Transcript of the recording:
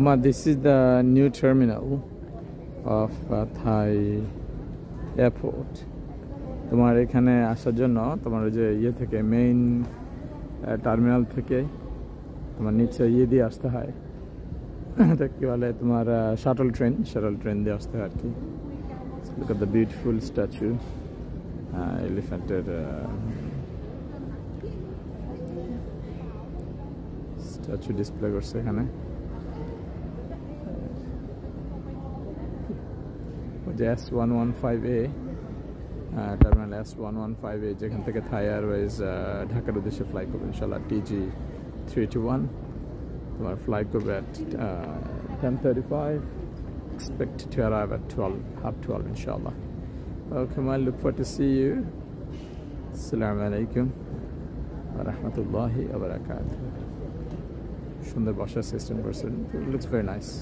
This is the new terminal of Thai airport. তোমার এখানে আসার জন্য তোমার যে ইয়ে থেকে মেইন টার্মিনাল থেকে তোমার নিচে ইয়ে দিয়ে আসতে হয়, এটা কি বলে তোমার শাটল ট্রেন দিয়ে আসতে হয় আর কি। Look at the beautiful statue, এলিফ্যান্টের স্ট্যাচু ডিসপ্লে করছে এখানে। যে S115A টার্মিনাল S115A, যেখান থেকে থাই এয়ারওয়েজ ঢাকার উদ্দেশ্যে ফ্লাই করবে ইনশাল্লাহ। TG321 তোমার ফ্লাই করবে at 10:35, expected to arrive at 12:30 inshallah. Welcome, I look forward to see you. Assalamu alaikum wa rahmatullahi wa barakatuh. সুন্দর বসার সিস্টেম করছেন, looks very nice.